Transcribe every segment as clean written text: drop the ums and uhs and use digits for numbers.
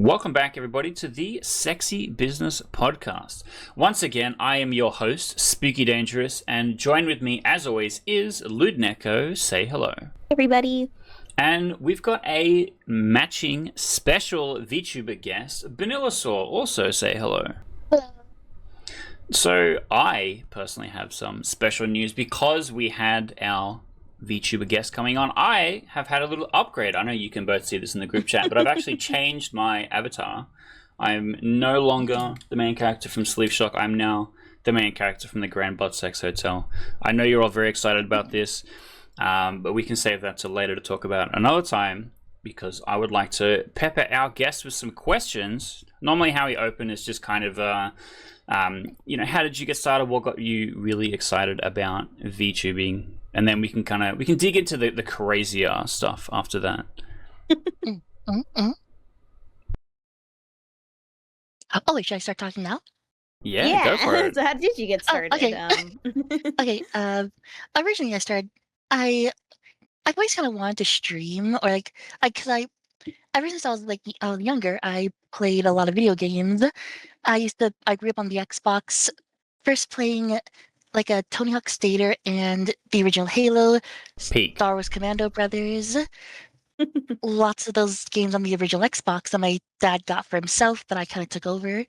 Welcome back, everybody, to the Sexy Business Podcast. Once again, I am your host, Spooky Dangerous, and joined with me, as always, is Lewd Neko. Say hello. Everybody. And we've got a matching special VTuber guest, Bonillasur. Also say hello. Hello. So I personally have some special news because we had our VTuber guest coming on. I have had a little upgrade. I know you can both see this in the group chat, but I've actually changed my avatar. I'm no longer the main character from Sleeve Shock. I'm now the main character from the Grand Butt Sex Hotel. I know you're all very excited about this, but we can save that till later to talk about another time, because I would like to pepper our guest with some questions. Normally how we open is just kind of, how did you get started? What got you really excited about VTubing? And then we can dig into the crazier stuff after that. Oh, wait, should I start talking now? Yeah, go for it. So how did you get started? Okay. Originally I've always kind of wanted to stream, or because ever since I was younger, I played a lot of video games. I grew up on the Xbox, first playing like a Tony Hawk Stater and the original Halo, Peak. Star Wars Commando Brothers. Lots of those games on the original Xbox that my dad got for himself, but I kind of took over.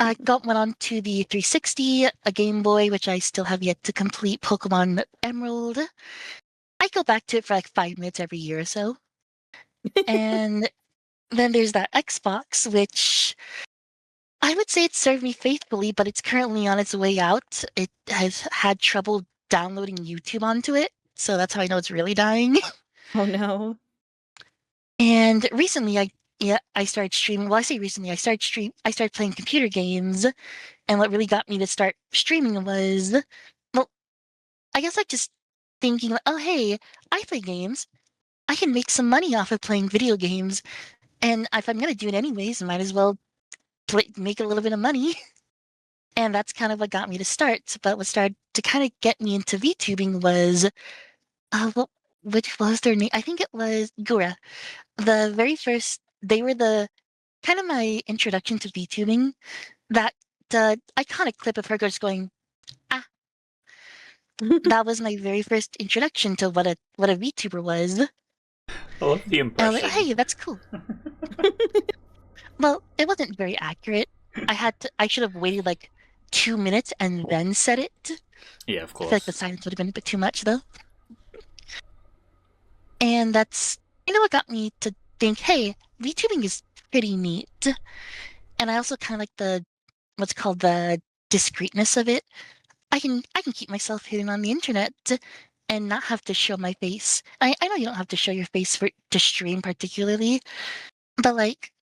I went on to the 360, a Game Boy, which I still have yet to complete, Pokemon Emerald. I go back to it for like 5 minutes every year or so. And then there's that Xbox, which I would say it served me faithfully, but it's currently on its way out. It has had trouble downloading YouTube onto it, so that's how I know it's really dying. Oh no. And recently I started streaming. Well, I say recently, I started playing computer games, and what really got me to start streaming was, well, I guess like just thinking, like, oh hey, I play games. I can make some money off of playing video games, and if I'm gonna do it anyways, I might as well make a little bit of money. And that's kind of what got me to start. But what started to kind of get me into VTubing was, which was their name? I think it was Gura. The very first, they were the kind of my introduction to VTubing. That iconic clip of her just going, ah. That was my very first introduction to what a VTuber was. I love the impression. Like, hey, that's cool. Well, it wasn't very accurate. I should have waited like 2 minutes and then said it. Yeah, of I course. feel like the silence would have been a bit too much, though. And that's, what got me to think, hey, VTubing is pretty neat. And I also kind of like what's called the discreetness of it. I can keep myself hidden on the internet and not have to show my face. I know you don't have to show your face to stream particularly, but like,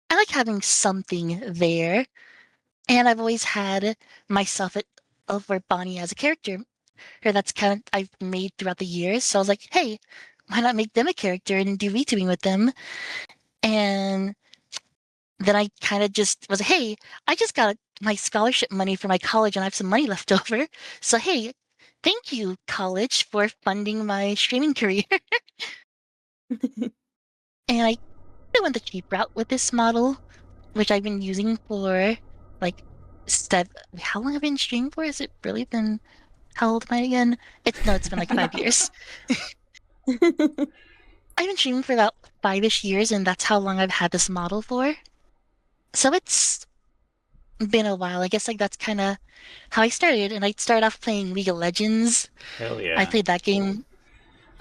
I like having something there. And I've always had myself over Bonnie as a character, or that's kind of I've made throughout the years. So I was like, hey, why not make them a character and do VTubing with them? And then I kind of just was, hey, I just got my scholarship money for my college and I have some money left over. So hey, thank you, college, for funding my streaming career. And I went the cheap route with this model, which I've been using for like how long have I been streaming for? Has it really been, how old am I again? It's been like 5 years. I've been streaming for about 5-ish years, and that's how long I've had this model for. So it's been a while. I guess like that's kind of how I started, and I started off playing League of Legends. Hell yeah. I played that game.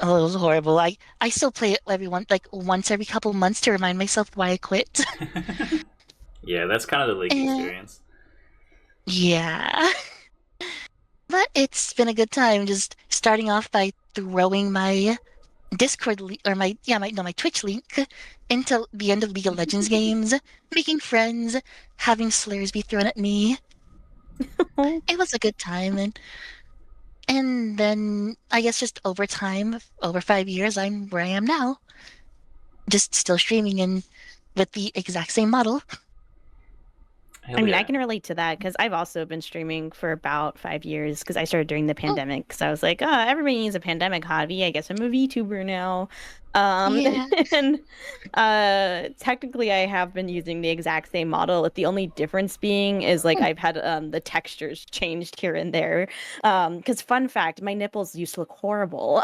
Oh, it was horrible. I still play it once every couple months to remind myself why I quit. Yeah, that's kind of the League experience. Yeah. But it's been a good time, just starting off by throwing my Discord or my Twitch link into the end of League of Legends games, making friends, having slurs be thrown at me. It was a good time, and then I guess just over time, over 5 years, I'm where I am now. Just still streaming and with the exact same model. I can relate to that because I've also been streaming for about 5 years because I started during the pandemic. So I was like, oh, everybody needs a pandemic hobby. I guess I'm a VTuber now. Yeah. And technically I have been using the exact same model, with the only difference being is like I've had the textures changed here and there. Because fun fact, my nipples used to look horrible.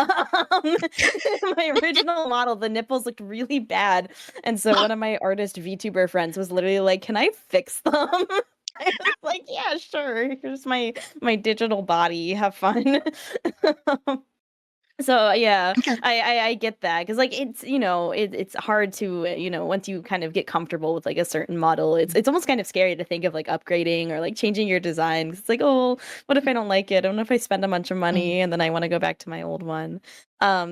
My original model, the nipples looked really bad. And so one of my artist VTuber friends was literally like, "Can I fix them?" I was like, "Yeah, sure. Here's my digital body. Have fun." So yeah, Okay. I get that, because like it's, it's hard to, once you kind of get comfortable with like a certain model, it's almost kind of scary to think of like upgrading or like changing your design, 'cause it's like, oh, what if I don't like it? I don't know if I spend a bunch of money and then I want to go back to my old one.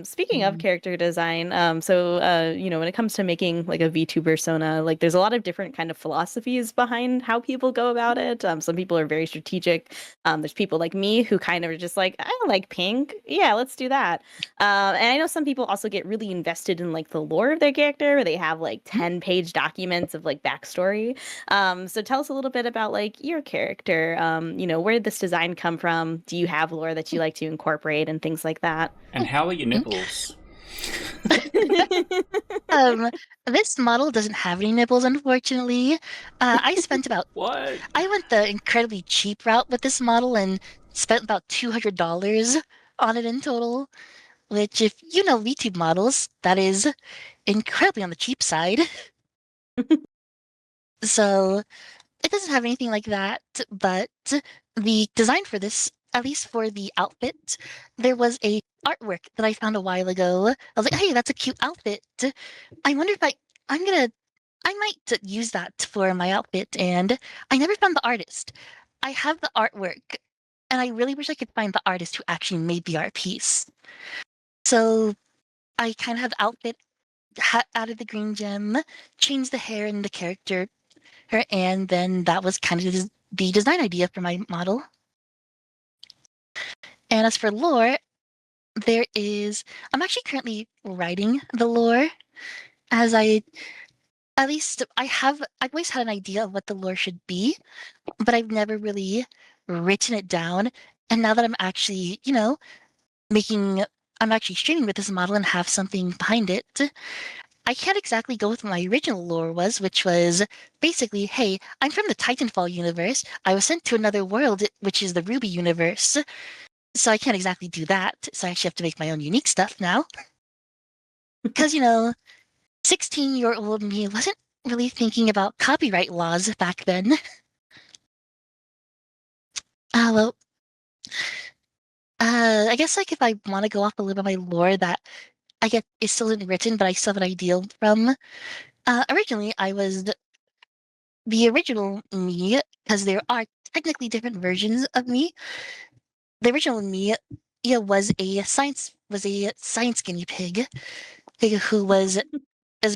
Speaking of character design, so when it comes to making like a VTuber persona, like there's a lot of different kind of philosophies behind how people go about it. Some people are very strategic. There's people like me who kind of are just like, I like pink. Yeah, let's do that. And I know some people also get really invested in like the lore of their character, where they have like 10-page documents of like backstory. So tell us a little bit about like your character. Where did this design come from? Do you have lore that you like to incorporate and things like that? And how are your nipples? Um, this model doesn't have any nipples, unfortunately. I spent about What? I went the incredibly cheap route with this model and spent about $200 on it in total, which, if you know VTube models, that is incredibly on the cheap side. So it doesn't have anything like that, but the design for this, at least for the outfit, there was a artwork that I found a while ago. I was like, hey, that's a cute outfit. I wonder if I'm gonna, I might use that for my outfit, and I never found the artist. I have the artwork, and I really wish I could find the artist who actually made the art piece. So I kind of have the outfit, added the green gem, changed the hair and the character, and then that was kind of the design idea for my model. And as for lore, I'm actually currently writing the lore, as I've always had an idea of what the lore should be, but I've never really written it down. And now that I'm actually streaming with this model and have something behind it, I can't exactly go with what my original lore was, which was basically, hey, I'm from the Titanfall universe. I was sent to another world, which is the Ruby universe. So I can't exactly do that. So I actually have to make my own unique stuff now. Because, 16-year-old me wasn't really thinking about copyright laws back then. Well, I guess like if I want to go off a little bit of my lore that I get is still isn't written, but I still have an ideal from. Originally, I was the original me, because there are technically different versions of me. The original me, yeah, was a science guinea pig who was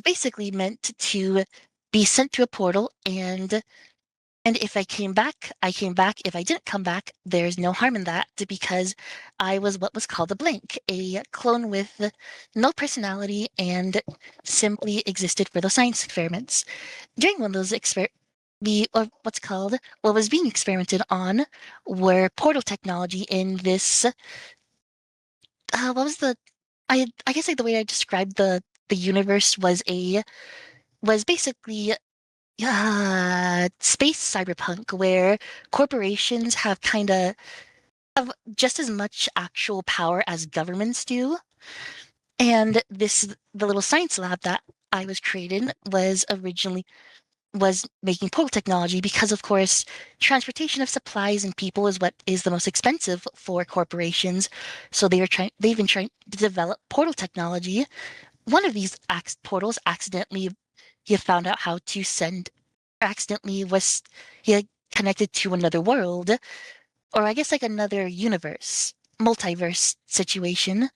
basically meant to be sent to a portal, and if I came back, I came back. If I didn't come back, there's no harm in that, because I was what was called a blank, a clone with no personality and simply existed for the science experiments. During one of those what was being experimented on were portal technology in this. What was the? I guess like the way I described the universe was basically space cyberpunk, where corporations have just as much actual power as governments do. And the little science lab that I was created was making portal technology, because of course transportation of supplies and people is what is the most expensive for corporations. So they've been trying to develop portal technology. One of these portals accidentally he found out how to send accidentally was he connected to another world, or I guess like another universe, multiverse situation.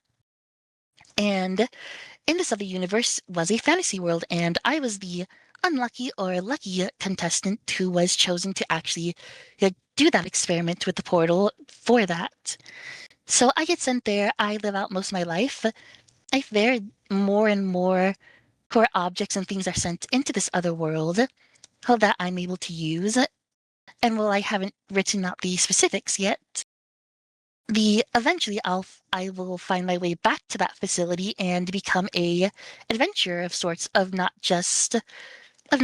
And in this other universe was a fantasy world, and I was the unlucky or lucky contestant who was chosen to actually do that experiment with the portal for that. So I get sent there. I live out most of my life. I there more and more core objects and things are sent into this other world, how that I'm able to use. And while I haven't written out the specifics yet, eventually I will find my way back to that facility and become a adventurer of sorts, of not just the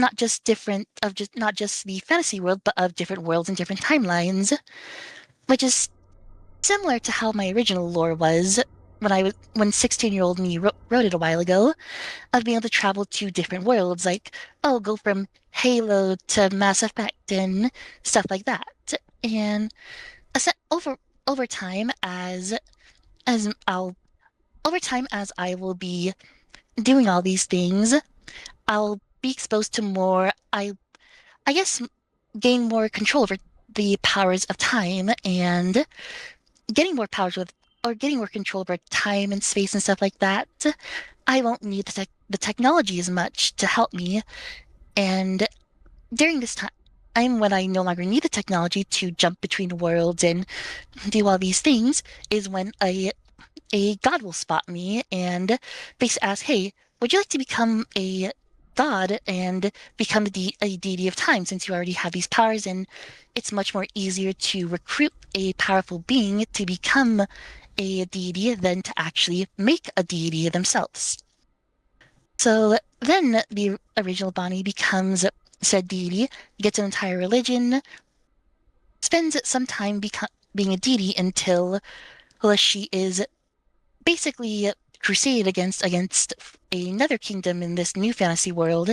fantasy world, but of different worlds and different timelines, which is similar to how my original lore was when 16-year-old me wrote it a while ago, of being able to travel to different worlds, like, oh, go from Halo to Mass Effect and stuff like that. And over time, as I'll over time as I will be doing all these things, I'll be exposed to more. I guess gain more control over the powers of time and getting more powers with or getting more control over time and space and stuff like that. I won't need the technology as much to help me. And during this time, when I no longer need the technology to jump between worlds and do all these things, is when a god will spot me and basically ask, "Hey, would you like to become a god and become a deity of time since you already have these powers?" And it's much more easier to recruit a powerful being to become a deity than to actually make a deity themselves. So then the original Bonnie becomes said deity, gets an entire religion, spends some time being a deity until she is basically crusaded against another kingdom in this new fantasy world,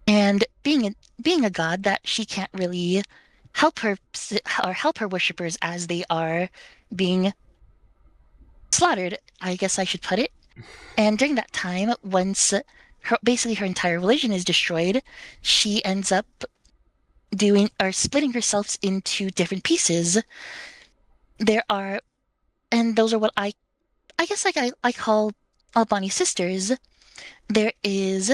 and being a god that she can't really help her worshippers as they are being slaughtered, I guess I should put it. And during that time, once her entire religion is destroyed, she ends up doing or splitting herself into different pieces. There are, and those are what I guess like I call Albani sisters. There is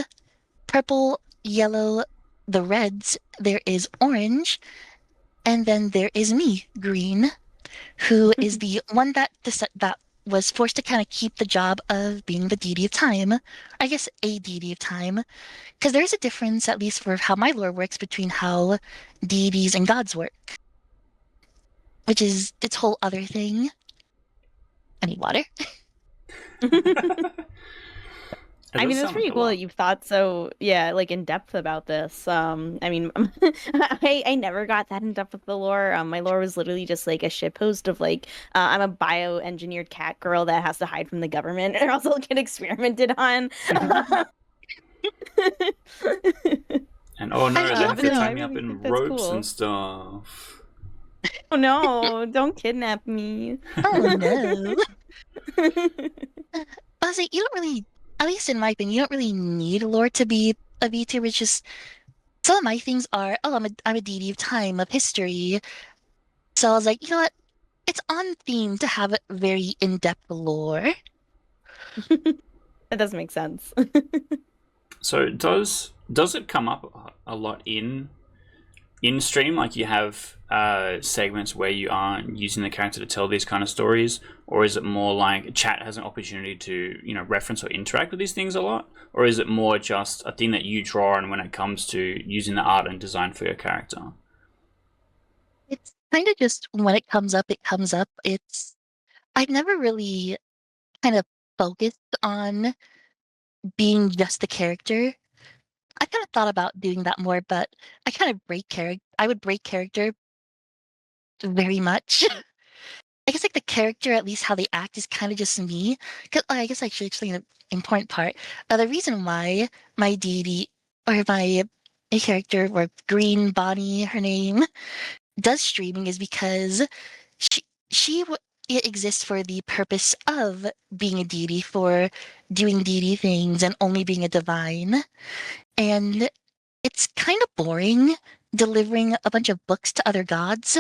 purple, yellow, the reds, there is orange, and then there is me, green, who is the one that was forced to kind of keep the job of being the deity of time. I guess a deity of time, because there's a difference, at least for how my lore works, between how deities and gods work, which is its whole other thing. I need water. I mean, it's pretty cool that you've thought so, yeah, like in depth about this. I mean, I never got that in depth with the lore. My lore was literally just like a shitpost of like, I'm a bioengineered cat girl that has to hide from the government and also get experimented on. And oh no, they have to tie me up in ropes and stuff. Oh no, don't kidnap me. Oh no. Honestly, you don't really, at least in my opinion, you don't really need lore to be a VTuber. It's just some of my things are, oh, I'm a deity of time, of history. So I was like, you know what? It's on theme to have a very in-depth lore. That does make sense. So does it come up a lot in stream? Like you have segments where you are using the character to tell these kind of stories, or is it more like chat has an opportunity to reference or interact with these things a lot, or is it more just a thing that you draw on when it comes to using the art and design for your character? It's kind of just when it comes up, it comes up. I've never really kind of focused on being just the character. I kind of thought about doing that more, but I kind of break character. I would break character very much. I guess like the character, at least how they act, is kind of just me. Because I guess I should explain the important part. The reason why my deity or my a character or Green Bonnie, her name, does streaming is because she it exists for the purpose of being a deity, for doing deity things and only being a divine. And it's kind of boring delivering a bunch of books to other gods.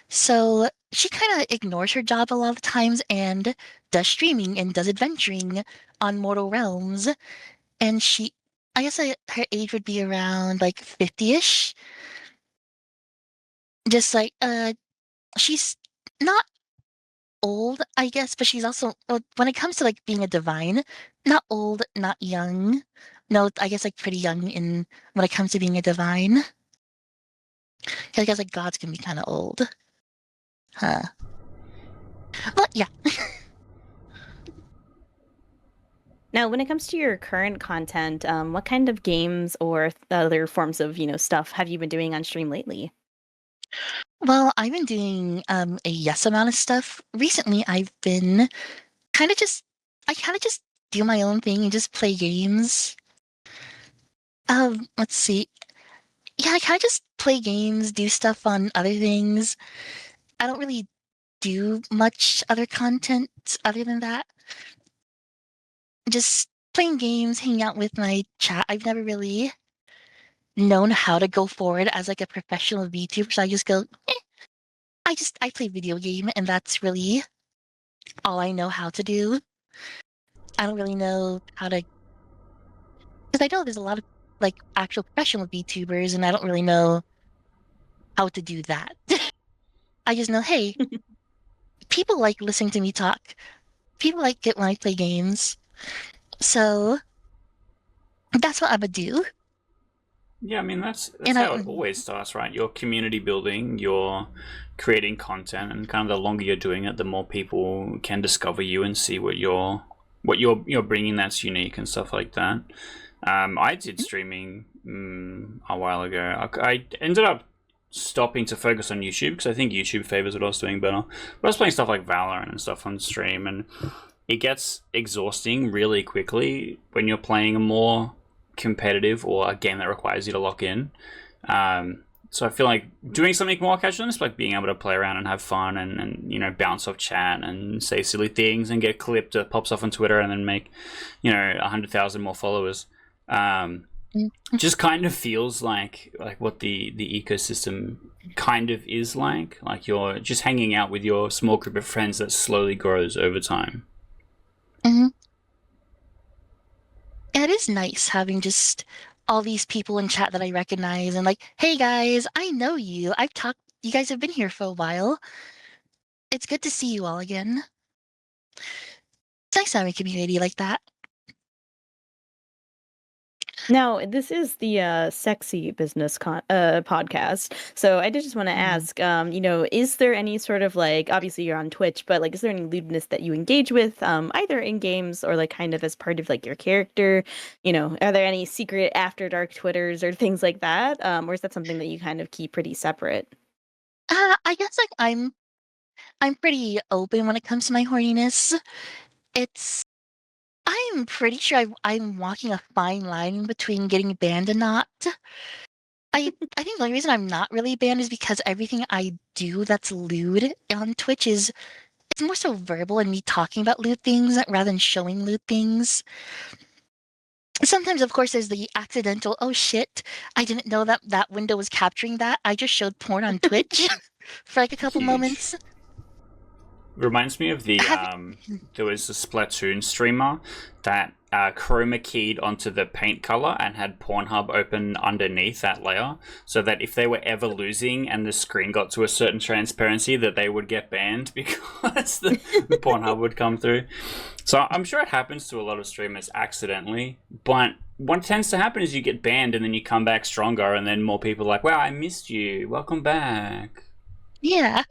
So she kind of ignores her job a lot of times and does streaming and does adventuring on mortal realms. And I guess her age would be around like 50-ish. Just like, she's not old, I guess, but she's also, when it comes to like being a divine, not old, not young. No, I guess like pretty young when it comes to being a divine. I guess like gods can be kind of old. Huh. But yeah. Now, when it comes to your current content, what kind of games or other forms of, stuff have you been doing on stream lately? Well, I've been doing a yes amount of stuff. Recently I've been kind of just I kind of just do my own thing and just play games. Let's see. Yeah, I kind of just play games, do stuff on other things. I don't really do much other content other than that. Just playing games, hanging out with my chat. I've never really known how to go forward as like a professional VTuber, so I just go, I play video game and that's really all I know how to do. I don't really know how to, because I know there's a lot of like actual professional VTubers and I don't really know how to do that. I just know, hey, people like listening to me talk. People like it when I play games. So that's what I'm gonna do. Yeah, I mean that's And I, how it always starts, right? You're community building, you're creating content, and kind of the longer you're doing it, the more people can discover you and see what you're bringing that's unique and stuff like that. I did streaming a while ago. I ended up stopping to focus on YouTube because I think YouTube favors what I was doing better. But I was playing stuff like Valorant and stuff on stream, and it gets exhausting really quickly when you're playing a more competitive or a game that requires you to lock in. So I feel like doing something more casual, just like being able to play around and have fun and bounce off chat and say silly things and get clipped that pops off on Twitter and then make 100,000 more followers. Just kind of feels like what the ecosystem kind of is like you're just hanging out with your small group of friends that slowly grows over time. Mhm. And it is nice having just all these people in chat that I recognize and like, hey guys, I know you. I've talked, you guys have been here for a while. It's good to see you all again. It's nice having a community like that. Now, this is the sexy business podcast. So I did just want to Mm. ask, is there any sort of like, obviously you're on Twitch, but like, is there any lewdness that you engage with, either in games or like kind of as part of like your character? Are there any secret after dark Twitters or things like that? Or is that something that you kind of keep pretty separate? I guess like I'm pretty open when it comes to my horniness. It's I'm pretty sure I'm walking a fine line between getting banned and not. I think the only reason I'm not really banned is because everything I do that's lewd on Twitch is it's more so verbal and me talking about lewd things rather than showing lewd things. Sometimes, of course, there's the accidental, oh shit, I didn't know that that window was capturing that. I just showed porn on Twitch for like a couple Huge. moments. Reminds me of the Have there was a Splatoon streamer that chroma keyed onto the paint color and had Pornhub open underneath that layer, so that if they were ever losing and the screen got to a certain transparency, that they would get banned because the Pornhub would come through. So I'm sure it happens to a lot of streamers accidentally, but what tends to happen is you get banned and then you come back stronger, and then more people are like, "Wow, I missed you. Welcome back." yeah.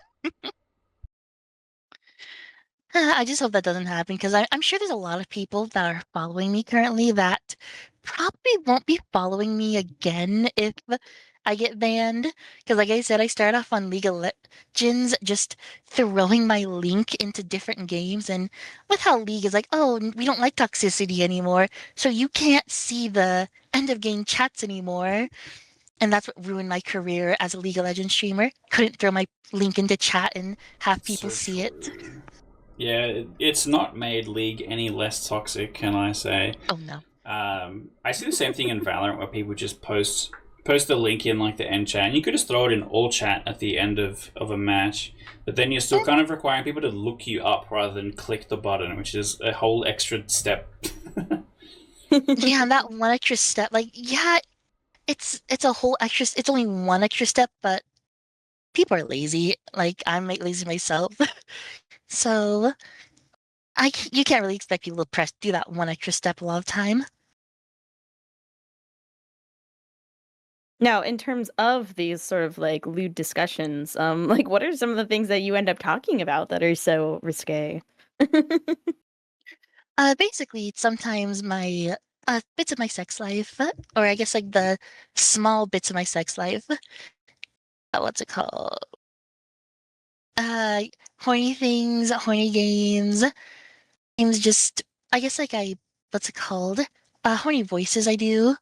I just hope that doesn't happen because I'm sure there's a lot of people that are following me currently that probably won't be following me again if I get banned. Because, like I said, I started off on League of Legends just throwing my link into different games. And with how League is like, oh, we don't like toxicity anymore. So you can't see the end of game chats anymore. And that's what ruined my career as a League of Legends streamer. Couldn't throw my link into chat and have It's people so see it. true. Yeah, it's not made League any less toxic, can I say? Oh no. I see the same thing in Valorant where people just post the link in like the end chat, and you could just throw it in all chat at the end of a match. But then you're still kind of requiring people to look you up rather than click the button, which is a whole extra step. Yeah, and that one extra step, like, yeah, it's a whole extra, it's only one extra step, but people are lazy. Like, I'm like lazy myself. So you can't really expect people to do that one extra step a lot of time. Now, in terms of these sort of like lewd discussions, like what are some of the things that you end up talking about that are so risque? Basically, sometimes my bits of my sex life, or I guess like the small bits of my sex life. What's it called? Uh, Horny things, horny games. Just I guess like what's it called? Horny voices I do.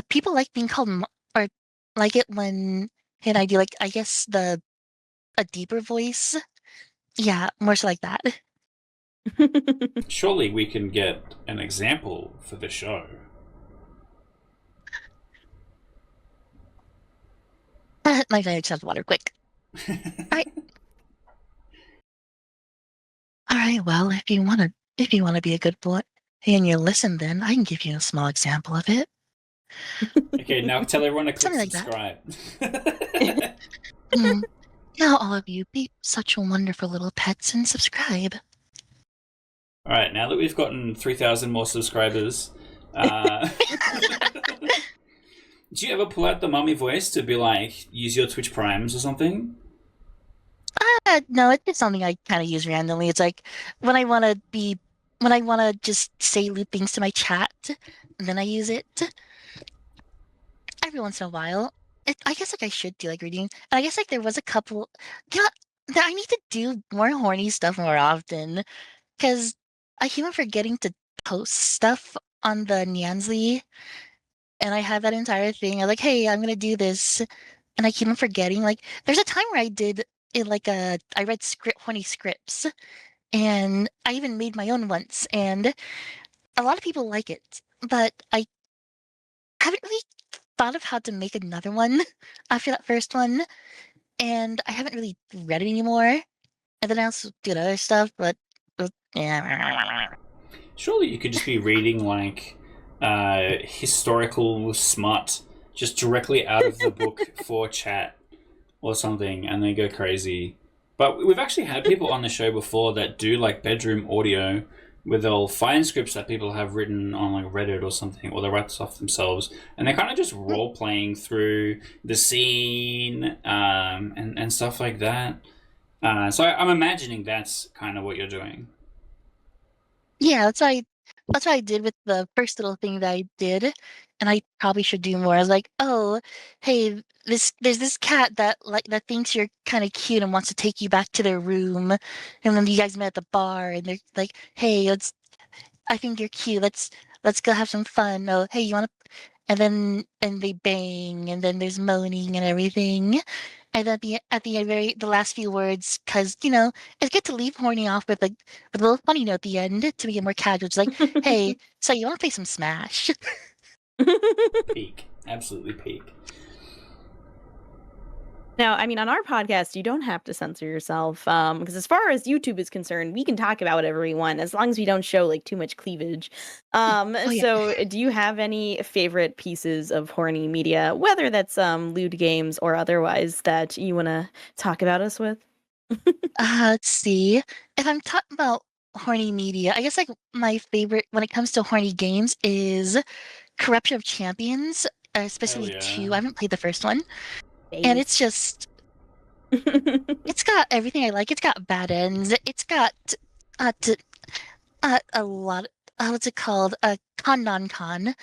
People like being called or like it when I do like I guess the a deeper voice. Yeah, more so like that. Surely we can get an example for the show. My just have water quick. Alright. Alright, well, if you wanna be a good boy and you listen then, I can give you a small example of it. Okay, now tell everyone to click Something like that. subscribe. Now all of you be such wonderful little pets and subscribe. Alright, now that we've gotten 3,000 more subscribers, do you ever pull out the mummy voice to be like, use your Twitch Primes or something? No, it's just something I kind of use randomly. It's like when I want to be, when I want to just say lewd things to my chat, and then I use it every once in a while. I guess like I should do like reading. And I guess like there was a couple. Yeah, that I need to do more horny stuff more often because I keep on forgetting to post stuff on the Nyanzly, and I had that entire thing. I was like, hey, I'm gonna do this, and I keep on forgetting. Like, there's a time where I did it like I read horny scripts. And I even made my own once, and a lot of people like it, but I haven't really thought of how to make another one after that first one, and I haven't really read it anymore. And then I also did other stuff, but yeah. Surely you could just be reading like historical smut just directly out of the book for chat or something, and they go crazy. But we've actually had people on the show before that do like bedroom audio where they'll find scripts that people have written on like Reddit or something, or they write stuff themselves, and they're kind of just role playing through the scene and stuff like that. So I'm imagining that's kind of what you're doing. Yeah, that's what I did with the first little thing that I did, and I probably should do more. I was like, oh, hey, there's this cat that thinks you're kind of cute and wants to take you back to their room, and then you guys met at the bar, and they're like, hey, I think you're cute. Let's go have some fun. Oh, hey, you want to? And they bang, and then there's moaning and everything. And then the last few words, because it's good to leave horny off with a little funny note at the end to make it more casual. It's like, hey, so you want to play some Smash? Peak, absolutely peak. Now, I mean, on our podcast, you don't have to censor yourself, because as far as YouTube is concerned, we can talk about whatever we want as long as we don't show like too much cleavage. Oh yeah. So do you have any favorite pieces of horny media, whether that's lewd games or otherwise, that you want to talk about us with? Let's see. If I'm talking about horny media, I guess like my favorite when it comes to horny games is Corruption of Champions, Hell especially yeah. two. I haven't played the first one, and it's got everything I like. It's got bad ends. It's got uh, t- a lot. What's it called? Con non con.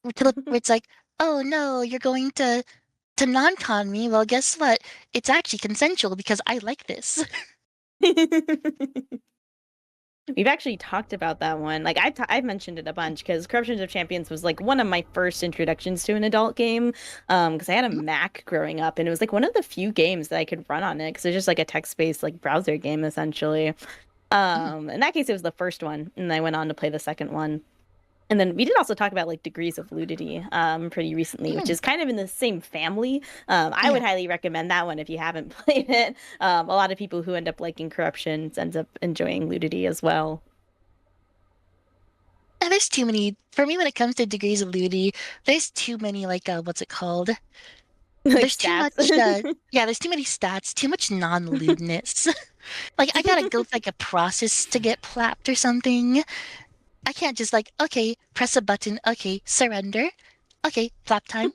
Where it's like, oh no, you're going to non con me. Well, guess what? It's actually consensual because I like this. We've actually talked about that one. Like I've mentioned it a bunch because Corruptions of Champions was like one of my first introductions to an adult game. Because I had a Mac growing up, and it was like one of the few games that I could run on it because it's just like a text-based like browser game essentially. In that case, it was the first one, and I went on to play the second one. And then we did also talk about like degrees of ludity pretty recently, which is kind of in the same family. I would highly recommend that one if you haven't played it. A lot of people who end up liking corruptions end up enjoying ludity as well. And there's too many for me when it comes to degrees of Ludi. There's too many like what's it called? Like There's too much. stats. Yeah, there's too many stats. Too much non-lewdness. Like I gotta go through like a process to get plapped or something. I can't just like okay, press a button. Okay, surrender. Okay, flap time.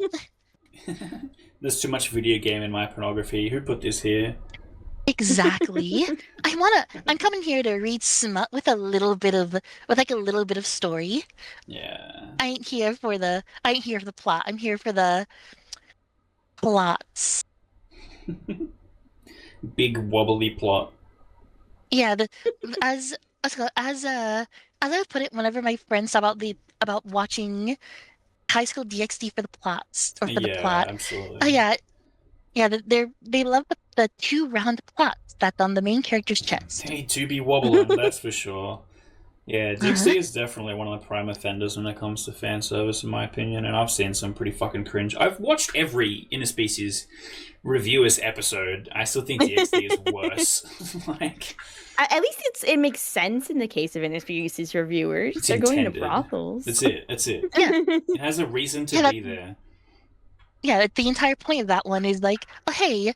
There's too much video game in my pornography. Who put this here? Exactly. I'm coming here to read smut with a little bit of story. Yeah. I ain't here for the plot. I'm here for the plots. Big wobbly plot. Yeah, as as I would put it, whenever my friends talk about watching High School DxD for the plots or for the Yeah, plot, oh absolutely. yeah, they love the two round plots that's on the main character's chest. Hey, to be wobbling, that's for sure. Yeah, Uh-huh. DxD is definitely one of the prime offenders when it comes to fan service, in my opinion, and I've seen some pretty fucking cringe. I've watched every Interspecies reviewers episode. I still think DxD is worse. Like, At least it makes sense in the case of Interspecies reviewers. it's They're going to intended. brothels. That's it. That's it. Yeah. It has a reason to Yeah, be there. yeah, the entire point of that one is like, oh hey,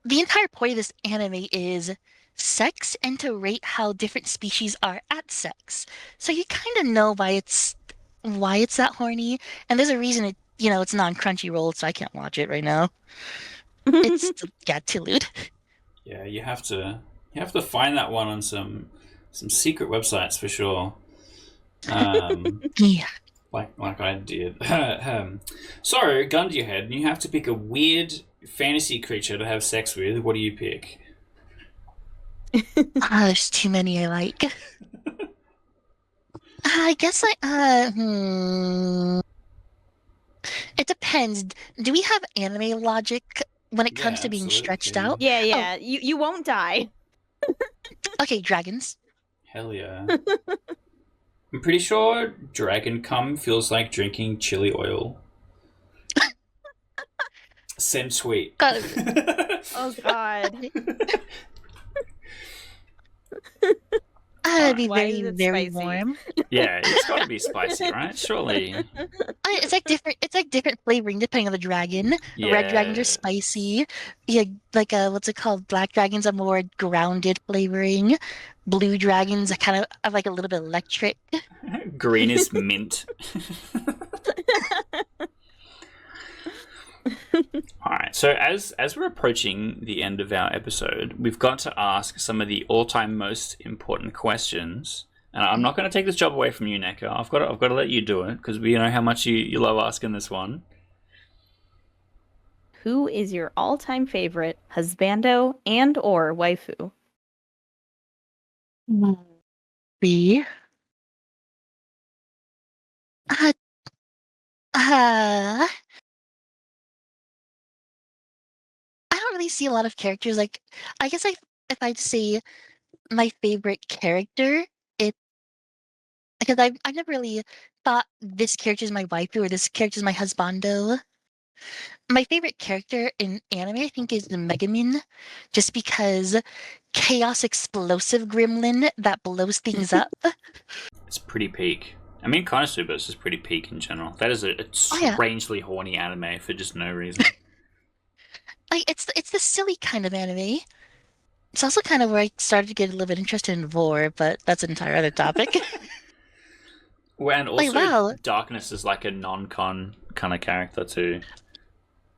the entire point of this anime is sex and to rate how different species are at sex. So you kind of know why it's that horny, and there's a reason it's non Crunchyroll, so I can't watch it right now. It's yeah, too lewd. Yeah, you have to find that one on some secret websites for sure. Yeah. Like I did. So, gun to your head, and you have to pick a weird fantasy creature to have sex with. What do you pick? There's too many I like. I guess it depends. Do we have anime logic when it comes Yeah, to being stretched absolutely. out? Yeah, Oh, yeah. You won't die. okay, dragons. Hell yeah. I'm pretty sure dragon cum feels like drinking chili oil. Send sweet. Oh God. It'd be Why is very, it very spicy? warm. Yeah, it's got to be spicy, right? Surely. It's like different. It's like different flavoring depending on the dragon. Red dragons are Yeah. spicy. Yeah, like what's it called? Black dragons are more grounded flavoring. Blue dragons are kind of have like a little bit electric. Green is mint. All right. So as we're approaching the end of our episode, we've got to ask some of the all-time most important questions. And I'm not going to take this job away from you, Neko. I've got to let you do it because we know how much you love asking this one. Who is your all-time favorite husbando and or waifu? B. Uh, I don't really see a lot of characters. Like, I guess if I'd say my favorite character, it because I've never really thought this character is my waifu or this character is my husbando. My favorite character in anime, I think, is the Megumin, just because chaos explosive gremlin that blows things up. It's pretty peak. I mean, Konosuba is pretty peak in general. That is a Oh yeah, strangely horny anime for just no reason. like it's the silly kind of anime. It's also kind of where I started to get a little bit interested in vor, but that's an entire other topic. Well, and Like also, wow, Darkness is like a non-con kind of character too.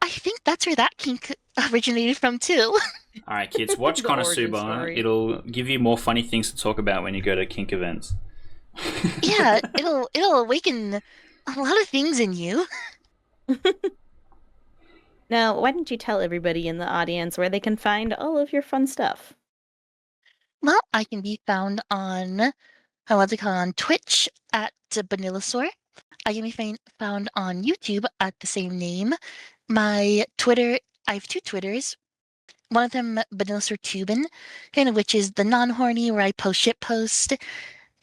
I think that's where that kink originated from too. All right, kids, watch The origin Konosuba. story. It'll give you more funny things to talk about when you go to kink events. Yeah, it'll awaken a lot of things in you. Now, why don't you tell everybody in the audience where they can find all of your fun stuff? Well, I can be found on what's it called on Twitch at Bonillasur. I can be found on YouTube at the same name. My Twitter, I have two Twitters. One of them, Bonillasur Tubin, kind of which is the non-horny where I post shit post,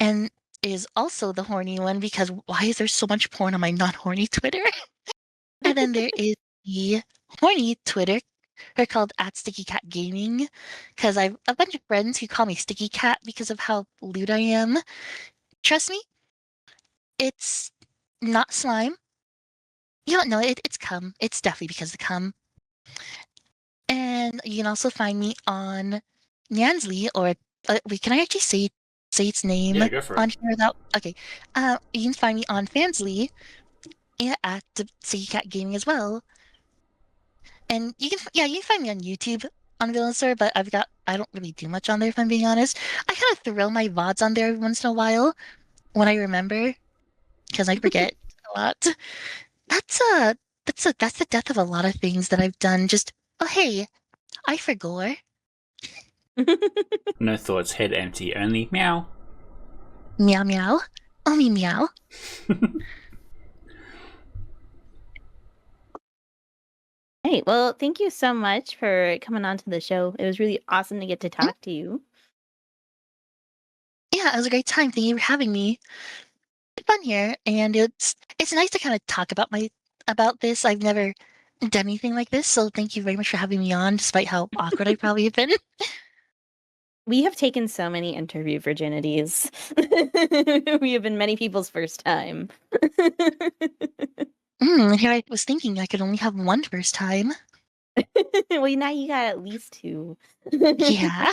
and is also the horny one because why is there so much porn on my non-horny Twitter? And then there is the horny Twitter. They're called at Sticky Cat Gaming because I've a bunch of friends who call me Sticky Cat because of how lewd I am. Trust me, it's not slime. You don't know it's cum. It's definitely because of cum. And you can also find me on Nyansley or wait, can I actually say its name Yeah, go for on it. here without? Okay, you can find me on Fansly at the Sticky Cat Gaming as well. And you can find me on YouTube on Villainster, but I don't really do much on there if I'm being honest. I kind of throw my VODs on there every once in a while when I remember, because I forget a lot. That's that's the death of a lot of things that I've done. Just oh hey, I forgot. No thoughts, head empty, only meow. Meow meow. Only meow. Hey, well, thank you so much for coming on to the show. It was really awesome to get to talk to you. Yeah, it was a great time. Thank you for having me. Fun here, and it's nice to kind of talk about this. I've never done anything like this, so thank you very much for having me on, despite how awkward I probably have been. We have taken so many interview virginities. We have been many people's first time. Here I was thinking I could only have one first time. Well, now you got at least two. Yeah.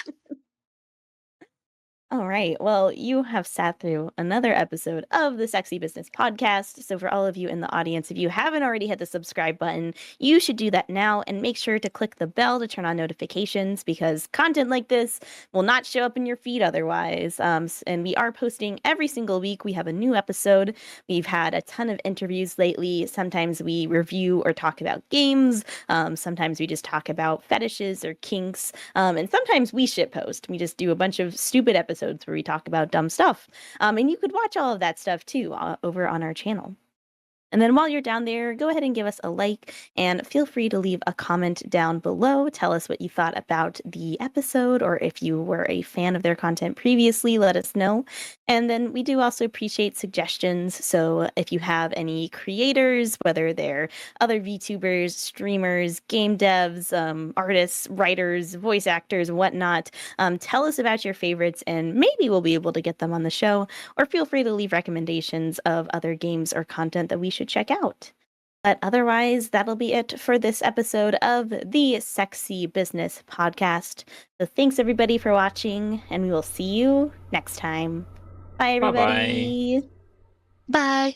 All right. Well, you have sat through another episode of the Sexy Business Podcast. So, for all of you in the audience, if you haven't already hit the subscribe button, you should do that now and make sure to click the bell to turn on notifications because content like this will not show up in your feed otherwise. And we are posting every single week. We have a new episode. We've had a ton of interviews lately. Sometimes we review or talk about games. Sometimes we just talk about fetishes or kinks. And sometimes we shitpost. We just do a bunch of stupid episodes where we talk about dumb stuff. And you could watch all of that stuff too over on our channel. And then while you're down there, go ahead and give us a like and feel free to leave a comment down below. Tell us what you thought about the episode, or if you were a fan of their content previously, let us know. And then we do also appreciate suggestions. So if you have any creators, whether they're other VTubers, streamers, game devs, artists, writers, voice actors, whatnot, tell us about your favorites and maybe we'll be able to get them on the show. Or feel free to leave recommendations of other games or content that we should check out. But otherwise, that'll be it for this episode of the Sexy Business Podcast. So thanks everybody for watching, and we will see you next time. Bye, everybody. Bye.